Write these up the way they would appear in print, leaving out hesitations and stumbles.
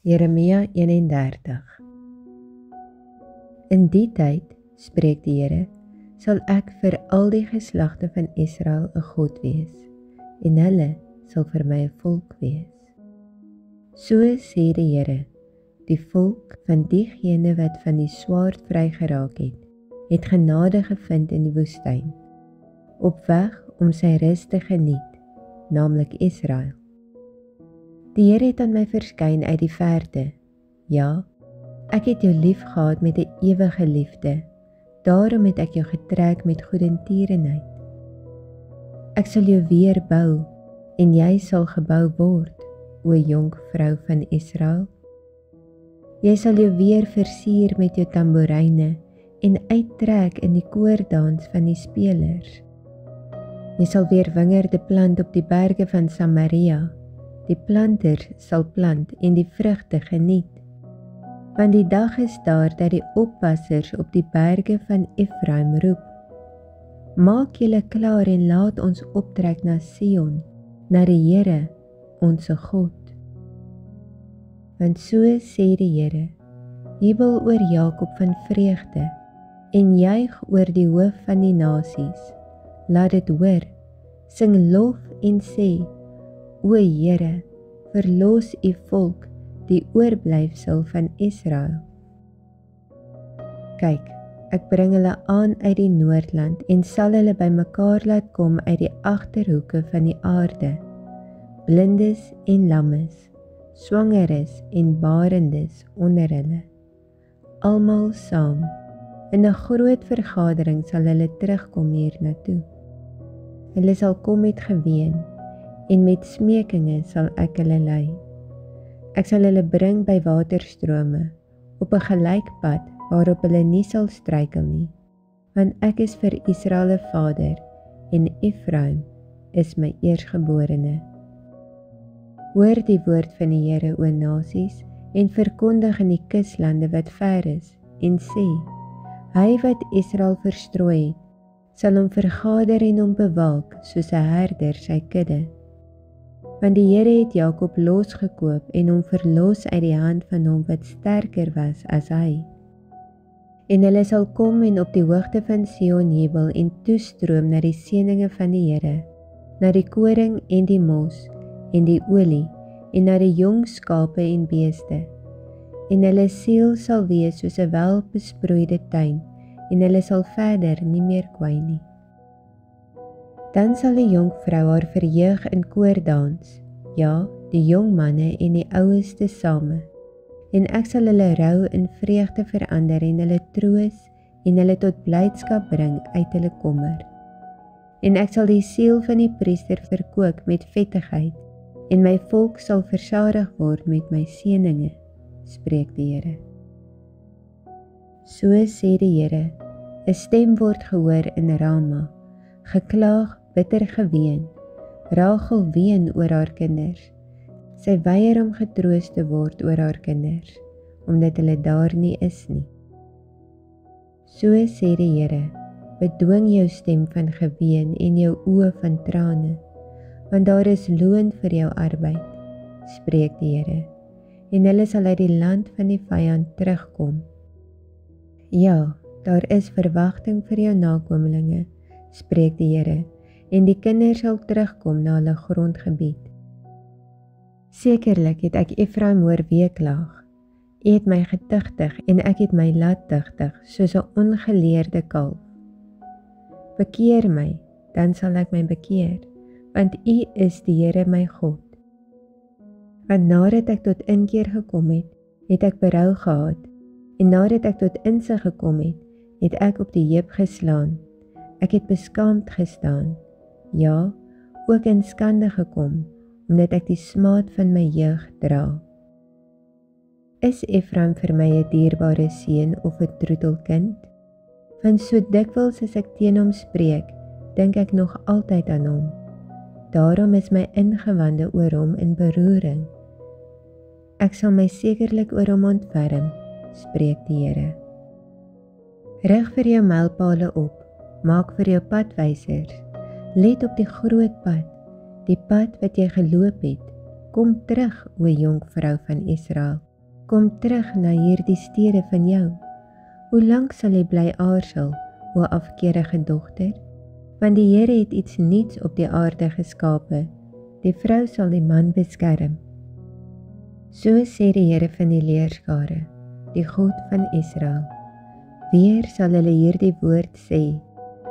Jeremia 31. In die tyd, spreek die Here, sal ek vir al die geslagte van Israel 'n God wees, en hulle sal vir my 'n volk wees. So sê die Here, die volk van diegene wat van die swaard vrygeraak het genade gevind in die woestyn, op weg om sy rus te geniet, naamlik Israel. Die Here het aan my verskyn uit die verte. Ja, ek het jou lief gehad met 'n ewige liefde, daarom het ek jou getrek met goedertierenheid. Ek sal jou weer bou, en jy sal gebou word, o jong vrou van Israel. Jy sal jou weer versier met jou tamboeryne, en uittrek in die koordans van die spelers. Jy sal weer wingerde plant op die berge van Samaria. Die planters sal plant en die vrugte geniet. Want die dag is daar dat die oppassers op die berge van Efraim roep. Maak julle klaar en laat ons optrek na Sion, na die Here, onse God. Want so sê die Here, jubel oor Jakob van vreugde, en juig oor die hoof van die nasies. Laat dit hoor, sing lof en sê, o Here, verlos u volk, die oorblyfsel van Israel. Kyk, ek bring hulle aan uit die noordland en sal hulle bymekaar laat kom uit die agterhoeke van die aarde. Blindes en lammes, swangeres en barendes onder hulle. Almal saam, in 'n groot vergadering sal hulle terugkom hiernatoe. Hulle sal kom met geween, en met smekinge sal ek hulle lei. Ek sal hulle bring by waterstrome, op 'n gelykpad waarop hulle nie sal struikel nie, want ek is vir Israel 'n vader, en Efraim is my eersgeborene. Hoor die woord van die Here, o nasies, en verkondig in die kuslande wat ver is, en sê, hy wat Israel verstrooi het, sal hom vergader en hom bewalk, soos 'n herder sy kudde. Want die Here het Jakob losgekoop en hom verlos uit die hand van hom wat sterker was as hy. En hulle sal kom en op die hoogte van Sion jubel en toestroom na die seëninge van die Here, na die koring en die mos en die olie en na die jong skape en beeste. En hulle siel sal wees soos 'n welbesproeide tuin, en hulle sal verder nie meer kwyn nie. Dan sal die jonkvrou haar verheug in koordans, ja, die jong manne en die oues tesame, en ek sal hulle rou in vreugde verander en hulle troos en hulle tot blydskap bring uit hulle kommer. En ek sal die siel van die priester verkoop met vettigheid, en my volk sal versadig word met my seëninge, spreek die Here. So sê die Here, 'n stem word gehoor in Rama, geklaag, bitter geween, Rachel ween oor haar kinders. Sy weier om getroos te word oor haar kinders, omdat hulle daar nie is nie. So sê die Here, bedwing jou stem van geween en jou oë van trane, want daar is loon vir jou arbeid, spreek die Here, en hulle sal uit die land van die vyand terugkom. Ja, daar is verwagting vir jou nakomelinge, spreek die Here, en die kinders sal terugkom na hulle grondgebied. Sekerlik het ek Efraim hoor weeklaag. U het my getuigtig en ek het my laat tuigtig, soos 'n ongeleerde kalf. Bekeer my, dan sal ek my bekeer, want U is die Here my God. Want nadat ek tot inkeer gekom het ek berou gehad, en nadat ek tot insig gekom het ek op die heup geslaan. Ek het beskaamd gestaan, ja, ook in skande gekom, omdat ek die smaad van my jeug dra. Is Efraim vir my 'n dierbare seun of 'n troetelkind? Want so dikwels as ek teen hom spreek, dink ek nog altyd aan hom. Daarom is my ingewande oor hom in beroering. Ek sal my sekerlik oor hom ontferm, spreek die Here. Rig vir jou mylpale op, maak vir jou padwysers, let op die groot pad, die pad wat jy geloop het. Kom terug, o jong vrou van Israel, Kom terug na hierdie stede van jou. Hoe lank sal jy bly aarsel, o afkeerige dogter? Want die Here het iets nuuts op die aarde geskape. Die vrou sal die man beskerm. So sê die Here van die leerskare, die God van Israel. Weer sal hulle hierdie woord sê,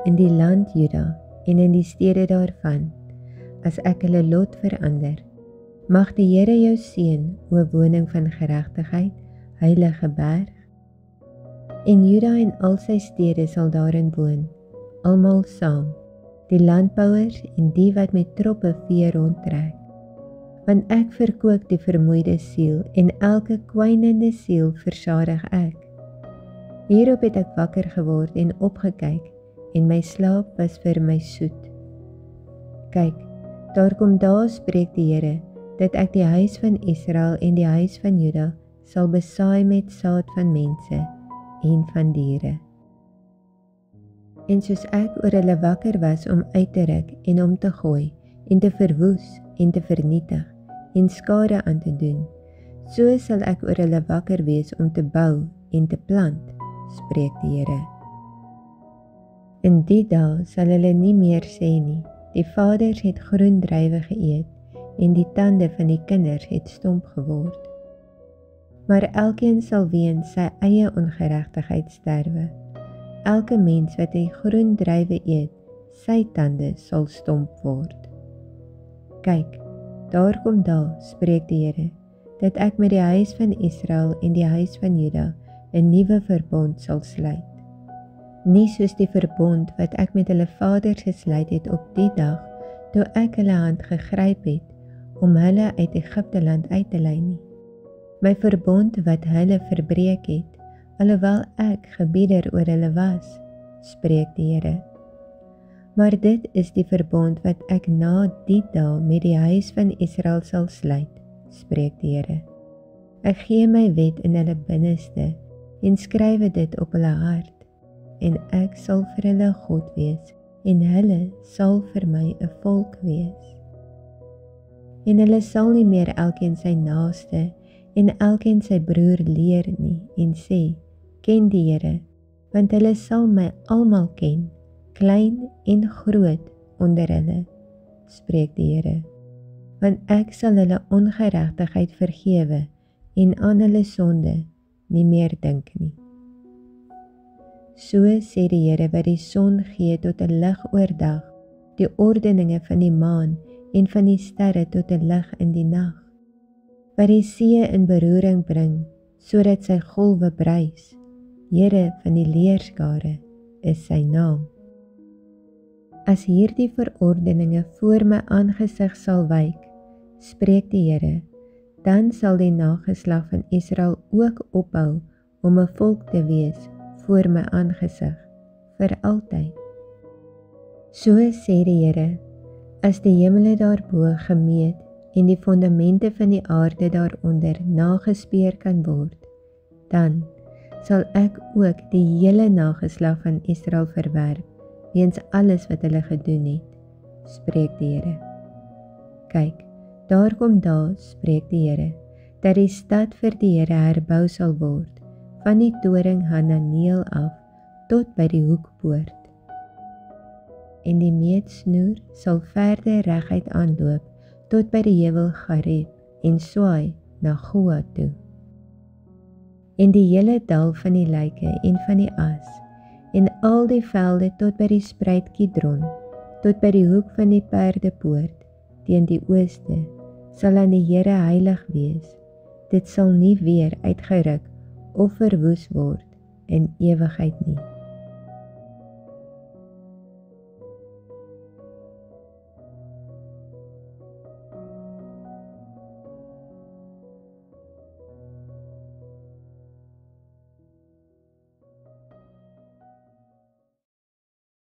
in die land Juda en in die stede daarvan, as ek hulle lot verander. Mag die Here jou seën, o woning van geregtigheid, heilige berg. En Juda en al sy stede sal daarin woon, almal saam, die landbouers en die wat met troppe vee rondtrek. Want ek verkoop die vermoeide siel en elke kwynende siel versadig ek. Hierop het ek wakker geword en opgekyk en my slaap was vir my soet. Kyk, daar kom daar, spreek die Here, dat ek die huis van Israel en die huis van Juda sal besaai met saad van mense en van diere. En soos ek oor hulle wakker was om uit te ruk en om te gooi en te verwoes en te vernietig en skade aan te doen, so sal ek oor hulle wakker wees om te bou en te plant, spreek die Here. In die dae sal hulle nie meer sê nie, die vaders het groen druiwe geëet en die tande van die kinders het stomp geword. Maar elkeen sal weens sy eie ongeregtigheid sterwe. Elke mens wat die groen druiwe eet, sy tande sal stomp word. Kyk, daar kom daar, spreek die Here, dat ek met die huis van Israel en die huis van Juda 'n nuwe verbond sal sluit. Nie soos die verbond wat ek met hulle vaders gesluit het op die dag, toe ek hulle hand gegryp het, om hulle uit Egipteland uit te lei nie. My verbond wat hulle verbreek het, alhoewel ek gebieder oor hulle was, spreek die Here. Maar dit is die verbond wat ek na die dae met die huis van Israel sal sluit, spreek die Here. Ek gee my wet in hulle binneste en skrywe dit op hulle hart, en ek sal vir hulle God wees, en hulle sal vir my 'n volk wees. En hulle sal nie meer elkeen sy naaste en elkeen sy broer leer nie en sê, ken die Here, want hulle sal my almal ken, klein en groot onder hulle, spreek die Here. Want ek sal hulle ongeregtigheid vergewe en aan hulle sonde nie meer dink nie. So sê die Here wat die son gee tot 'n lig oordag, die ordeninge van die maan en van die sterre tot 'n lig in die nag, wat die see in beroering bring, sodat sy golwe bruis. Here van die leerskare is sy naam. As hierdie verordeninge voor my aangesig sal wyk, spreek die Here, dan sal die nageslag van Israel ook ophou om 'n volk te wees voor my aangesig, vir altyd. So sê die Here, as die hemele daarbo gemeet en die fondamente van die aarde daaronder nagespeur kan word, dan sal ek ook die hele nageslag van Israel verwerp, weens alles wat hulle gedoen het, spreek die Here. Kyk, daar kom daar, spreek die Here, dat die stad vir die Here herbou sal word, van die toring Hananeel af, tot by die hoekpoort. En die meetsnoer sal verder reguit aanloop, tot by die heuwel Gareb, en swaai na Goa toe. En die hele dal van die lyke en van die as, en al die velde tot by die spruit Kidron, tot by die hoek van die perdepoort, teen die ooste, sal aan die Here heilig wees. Dit sal nie weer uitgeruk of verwoes word in ewigheid nie.